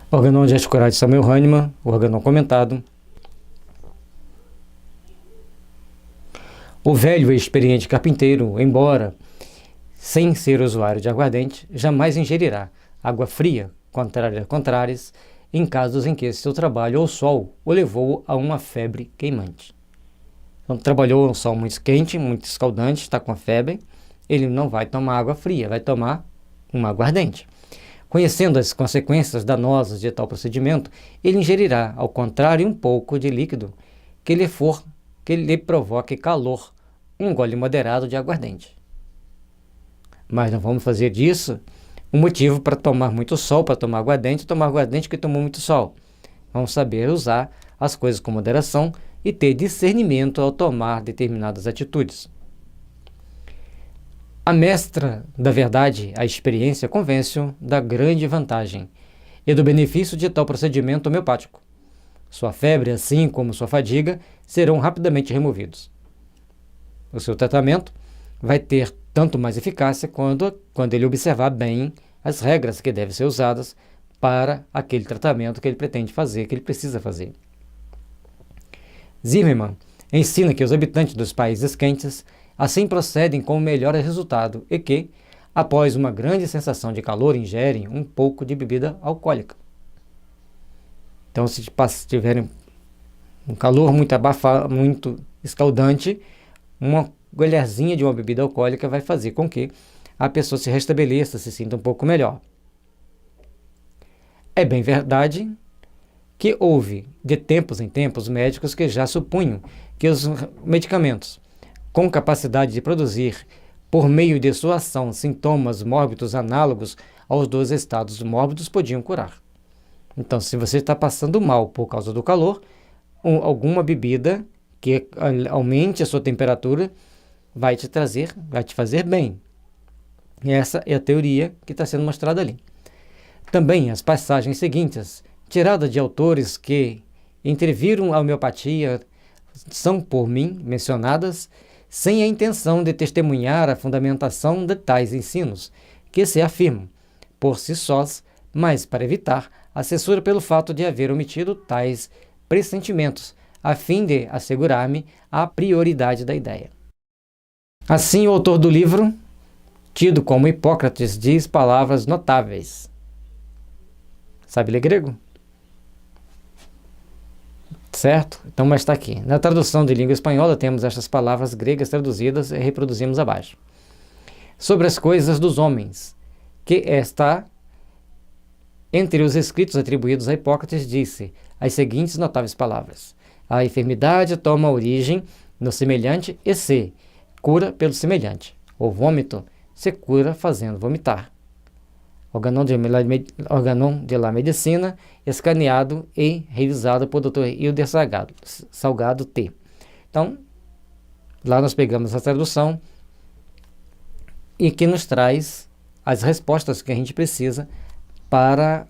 Organon de Ascorar de Samuel Hahnemann, Organon comentado. O velho e experiente carpinteiro, embora sem ser usuário de aguardente, jamais ingerirá água fria, contrária a contrárias, em casos em que seu trabalho ou sol o levou a uma febre queimante. Então, trabalhou um sol muito quente, muito escaldante, está com a febre, ele não vai tomar água fria, vai tomar uma aguardente. Conhecendo as consequências danosas de tal procedimento, ele ingerirá, ao contrário, um pouco de líquido que lhe provoque calor, um gole moderado de aguardente. Mas não vamos fazer disso um motivo para tomar muito sol, para tomar aguardente que tomou muito sol. Vamos saber usar as coisas com moderação e ter discernimento ao tomar determinadas atitudes. A mestra da verdade, a experiência, convence-o da grande vantagem e do benefício de tal procedimento homeopático. Sua febre, assim como sua fadiga, serão rapidamente removidos. O seu tratamento vai ter tanto mais eficácia quando ele observar bem as regras que devem ser usadas para aquele tratamento que ele pretende fazer, que ele precisa fazer. Zimmermann ensina que os habitantes dos países quentes assim procedem com o melhor resultado e que, após uma grande sensação de calor, ingerem um pouco de bebida alcoólica. Então, se tiverem um calor muito abafado, muito escaldante, uma colherzinha de uma bebida alcoólica vai fazer com que a pessoa se restabeleça, se sinta um pouco melhor. É bem verdade que houve, de tempos em tempos, médicos que já supunham que os medicamentos com capacidade de produzir, por meio de sua ação, sintomas mórbidos análogos aos dos estados mórbidos podiam curar. Então, se você está passando mal por causa do calor, alguma bebida que aumente a sua temperatura vai te fazer bem. E essa é a teoria que está sendo mostrada ali. Também as passagens seguintes, tiradas de autores que entreviram a homeopatia, são por mim mencionadas sem a intenção de testemunhar a fundamentação de tais ensinos, que se afirmam por si sós, mas para evitar a censura pelo fato de haver omitido tais pressentimentos, a fim de assegurar-me a prioridade da ideia. Assim, o autor do livro, tido como Hipócrates, diz palavras notáveis. Sabe ler grego? Certo? Então, mas está aqui. Na tradução de língua espanhola, temos estas palavras gregas traduzidas e reproduzimos abaixo. Sobre as coisas dos homens, que está entre os escritos atribuídos a Hipócrates, disse as seguintes notáveis palavras: a enfermidade toma origem no semelhante e se cura pelo semelhante. O vômito se cura fazendo vomitar. Organon de la Medicina, escaneado e revisado por Dr. Hilder Salgado T. Então, lá nós pegamos a tradução e que nos traz as respostas que a gente precisa para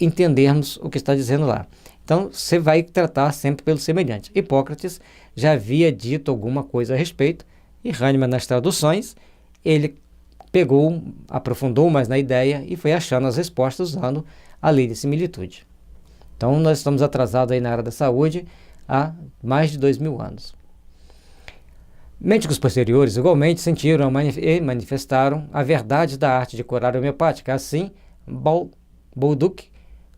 entendermos o que está dizendo lá. Então, você vai tratar sempre pelo semelhante. Hipócrates já havia dito alguma coisa a respeito, e Hahnemann, nas traduções, ele aprofundou mais na ideia e foi achando as respostas usando a lei de similitude. Então, nós estamos atrasados aí na área da saúde há mais de 2000 anos. Médicos posteriores igualmente sentiram e manifestaram a verdade da arte de curar homeopática. Assim, Bolduc,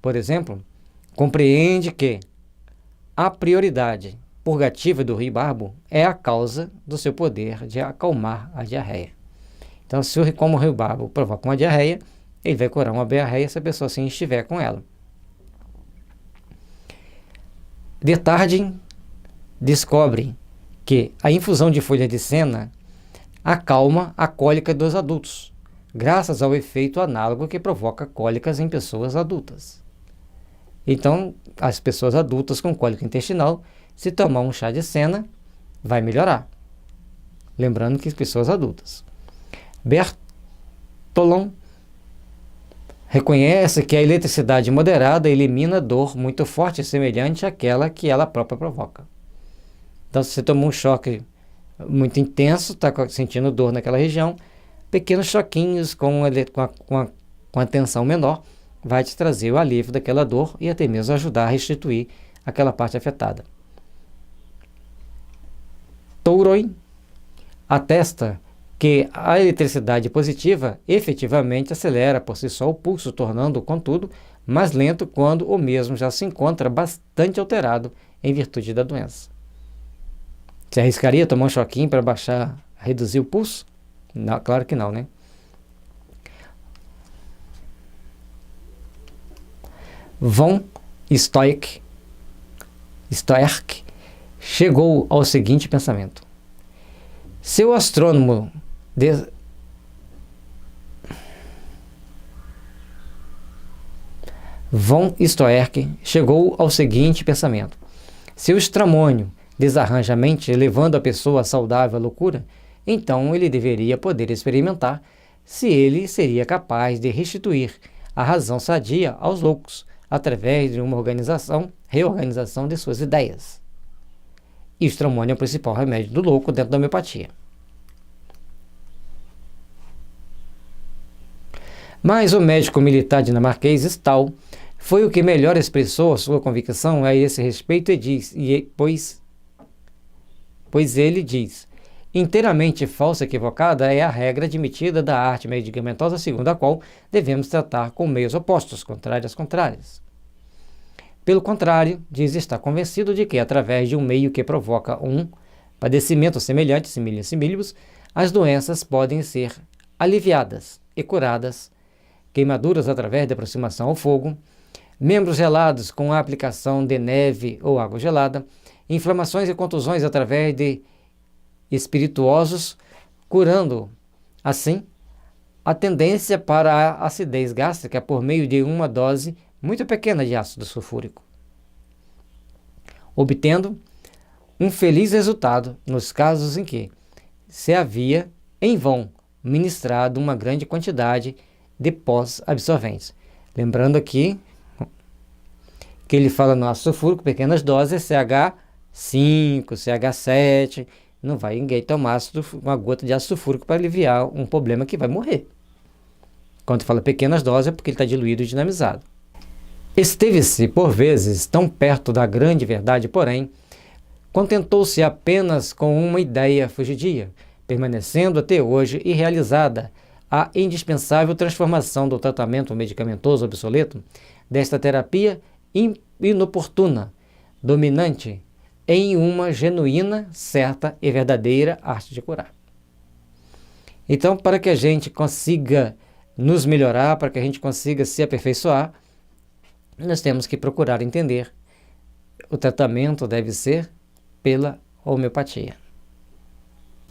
por exemplo, compreende que a prioridade purgativa do ruibarbo é a causa do seu poder de acalmar a diarreia. Então, como o ruibarbo provoca uma diarreia, ele vai curar uma diarreia se a pessoa assim estiver com ela. Detarding descobre que a infusão de folha de sena acalma a cólica dos adultos, graças ao efeito análogo que provoca cólicas em pessoas adultas. Então, as pessoas adultas com cólica intestinal, se tomar um chá de sena, vai melhorar. Lembrando que as pessoas adultas. Bertolon reconhece que a eletricidade moderada elimina dor muito forte, semelhante àquela que ela própria provoca. Então, se você tomou um choque muito intenso, está sentindo dor naquela região, pequenos choquinhos com a tensão menor vai te trazer o alívio daquela dor e até mesmo ajudar a restituir aquela parte afetada. Touroi atesta que a eletricidade positiva efetivamente acelera por si só o pulso, tornando, contudo, mais lento quando o mesmo já se encontra bastante alterado em virtude da doença. Você arriscaria tomar um choquinho para reduzir o pulso? Não, claro que não, né? Von Stoick chegou ao seguinte pensamento: se o astrônomo Von Stoick chegou ao seguinte pensamento: se o estramônio desarranja a mente, levando a pessoa saudável à loucura, então ele deveria poder experimentar se ele seria capaz de restituir a razão sadia aos loucos, através de uma reorganização de suas ideias. E o estramônio é o principal remédio do louco dentro da homeopatia. Mas o médico militar dinamarquês Stahl foi o que melhor expressou a sua convicção a esse respeito pois ele diz: inteiramente falsa e equivocada é a regra admitida da arte medicamentosa segundo a qual devemos tratar com meios opostos, contrários. Pelo contrário, diz estar convencido de que, através de um meio que provoca um padecimento semelhante, similibus, as doenças podem ser aliviadas e curadas, queimaduras através da aproximação ao fogo, membros gelados com a aplicação de neve ou água gelada, inflamações e contusões através de espirituosos, curando, assim, a tendência para a acidez gástrica por meio de uma dose muito pequena de ácido sulfúrico, obtendo um feliz resultado nos casos em que se havia, em vão, ministrado uma grande quantidade de pós-absorventes. Lembrando aqui que ele fala no ácido sulfúrico, pequenas doses, CH5, CH7, não vai ninguém tomar uma gota de ácido sulfúrico para aliviar um problema que vai morrer. Quando fala pequenas doses é porque ele está diluído e dinamizado. Esteve-se, por vezes, tão perto da grande verdade, porém, contentou-se apenas com uma ideia fugidia, permanecendo até hoje irrealizada a indispensável transformação do tratamento medicamentoso obsoleto desta terapia inoportuna, dominante, em uma genuína, certa e verdadeira arte de curar. Então, para que a gente consiga nos melhorar, para que a gente consiga se aperfeiçoar, nós temos que procurar entender. O tratamento deve ser pela homeopatia.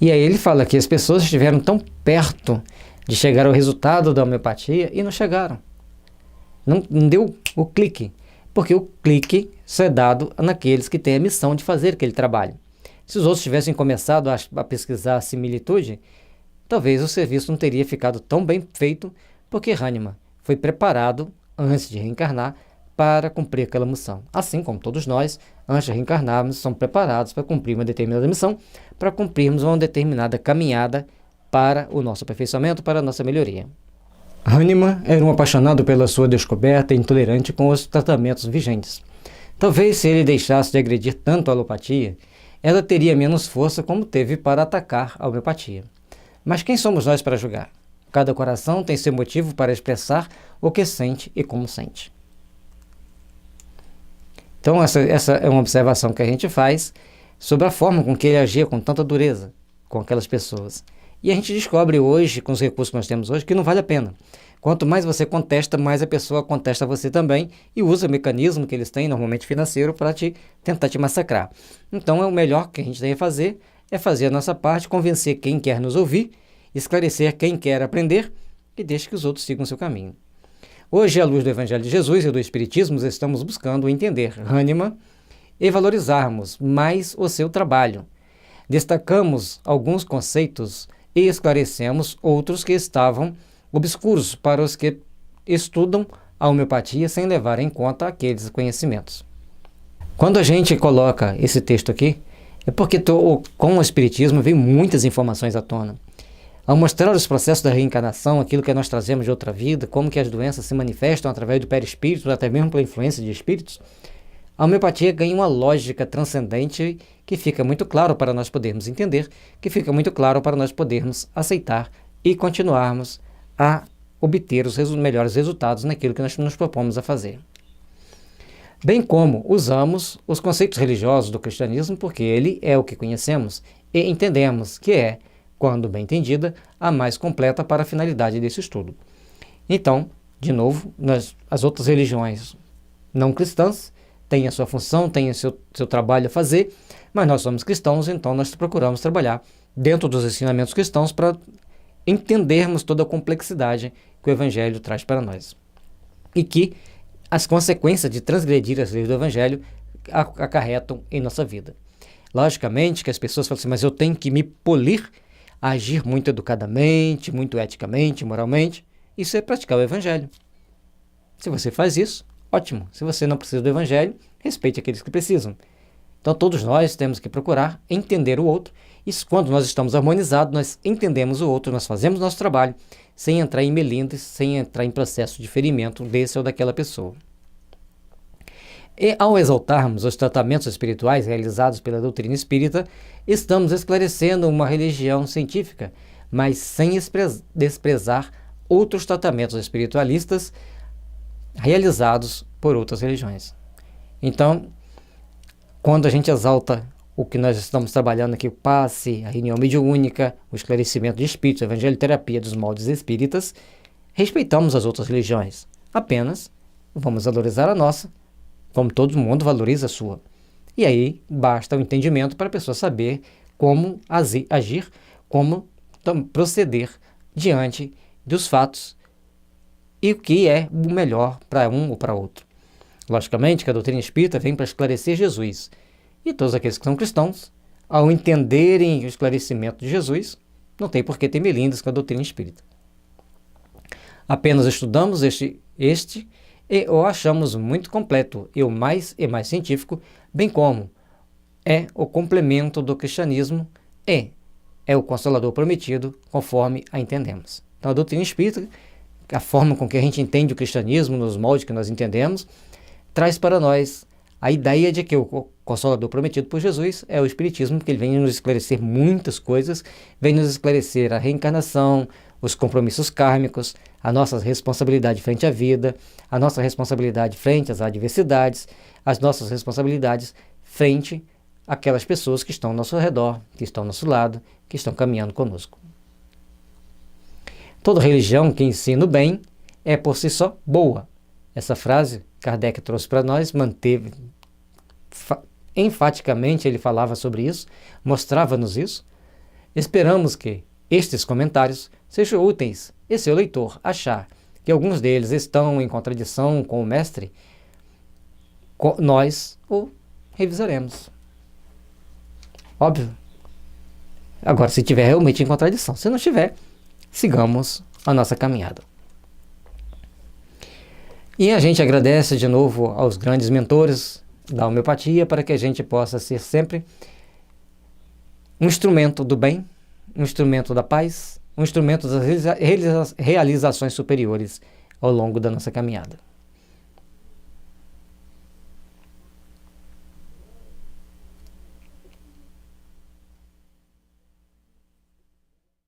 E aí ele fala que as pessoas estiveram tão perto de chegar ao resultado da homeopatia e não chegaram. Não deu o clique, porque o clique só é dado naqueles que têm a missão de fazer aquele trabalho. Se os outros tivessem começado a pesquisar a similitude, talvez o serviço não teria ficado tão bem feito, porque Hahnemann foi preparado antes de reencarnar para cumprir aquela missão. Assim como todos nós, antes de reencarnarmos, somos preparados para cumprir uma determinada missão, para cumprirmos uma determinada caminhada para o nosso aperfeiçoamento, para a nossa melhoria. Hahnemann era um apaixonado pela sua descoberta e intolerante com os tratamentos vigentes. Talvez se ele deixasse de agredir tanto a alopatia, ela teria menos força como teve para atacar a homeopatia. Mas quem somos nós para julgar? Cada coração tem seu motivo para expressar o que sente e como sente. Então essa é uma observação que a gente faz sobre a forma com que ele agia com tanta dureza com aquelas pessoas. E a gente descobre hoje, com os recursos que nós temos hoje, que não vale a pena. Quanto mais você contesta, mais a pessoa contesta você também e usa o mecanismo que eles têm, normalmente financeiro, para tentar te massacrar. Então, o melhor que a gente tem a fazer é fazer a nossa parte, convencer quem quer nos ouvir, esclarecer quem quer aprender e deixe que os outros sigam o seu caminho. Hoje, à luz do Evangelho de Jesus e do Espiritismo, estamos buscando entender Hahnemann e valorizarmos mais o seu trabalho. Destacamos alguns conceitos e esclarecemos outros que estavam obscuros para os que estudam a homeopatia sem levar em conta aqueles conhecimentos. Quando a gente coloca esse texto aqui, é porque com o Espiritismo vem muitas informações à tona. Ao mostrar os processos da reencarnação, aquilo que nós trazemos de outra vida, como que as doenças se manifestam através do perispírito, até mesmo pela influência de espíritos, a homeopatia ganha uma lógica transcendente que fica muito claro para nós podermos entender, que fica muito claro para nós podermos aceitar e continuarmos a obter os melhores resultados naquilo que nós nos propomos a fazer. Bem como usamos os conceitos religiosos do cristianismo, porque ele é o que conhecemos e entendemos que é, quando bem entendida, a mais completa para a finalidade desse estudo. Então, de novo, as outras religiões não cristãs têm a sua função, têm o seu trabalho a fazer, mas nós somos cristãos, então nós procuramos trabalhar dentro dos ensinamentos cristãos para entendermos toda a complexidade que o Evangelho traz para nós. E que as consequências de transgredir as leis do Evangelho acarretam em nossa vida. Logicamente que as pessoas falam assim, mas eu tenho que me polir, agir muito educadamente, muito eticamente, moralmente. Isso é praticar o Evangelho. Se você faz isso, ótimo. Se você não precisa do Evangelho, respeite aqueles que precisam. Então todos nós temos que procurar entender o outro. E quando nós estamos harmonizados, nós entendemos o outro, nós fazemos nosso trabalho, sem entrar em melindres, sem entrar em processo de ferimento desse ou daquela pessoa. E ao exaltarmos os tratamentos espirituais realizados pela doutrina espírita, estamos esclarecendo uma religião científica, mas sem desprezar outros tratamentos espiritualistas realizados por outras religiões. Então, quando a gente exalta o que nós estamos trabalhando aqui, o passe, a reunião mediúnica, o esclarecimento de espíritos, a evangelioterapia dos moldes espíritas, respeitamos as outras religiões. Apenas vamos valorizar a nossa, como todo mundo valoriza a sua. E aí basta o entendimento para a pessoa saber como agir, como proceder diante dos fatos e o que é o melhor para um ou para outro. Logicamente que a doutrina espírita vem para esclarecer Jesus. E todos aqueles que são cristãos, ao entenderem o esclarecimento de Jesus, não tem por que ter melindres com a doutrina espírita. Apenas estudamos este e o achamos muito completo e mais científico, bem como é o complemento do cristianismo e é o Consolador prometido, conforme a entendemos. Então a doutrina espírita, a forma com que a gente entende o cristianismo, nos moldes que nós entendemos, traz para nós a ideia de que o Consolador prometido por Jesus é o Espiritismo, porque ele vem nos esclarecer muitas coisas, vem nos esclarecer a reencarnação, os compromissos kármicos, a nossa responsabilidade frente à vida, a nossa responsabilidade frente às adversidades, as nossas responsabilidades frente àquelas pessoas que estão ao nosso redor, que estão ao nosso lado, que estão caminhando conosco. Toda religião que ensina o bem é por si só boa. Essa frase Kardec trouxe para nós, manteve enfaticamente, ele falava sobre isso, mostrava-nos isso. Esperamos que estes comentários sejam úteis e se o leitor achar que alguns deles estão em contradição com o mestre, nós o revisaremos. Óbvio. Agora, se tiver realmente em contradição, se não tiver, sigamos a nossa caminhada. E a gente agradece de novo aos grandes mentores da homeopatia para que a gente possa ser sempre um instrumento do bem, um instrumento da paz, um instrumento das realizações superiores ao longo da nossa caminhada.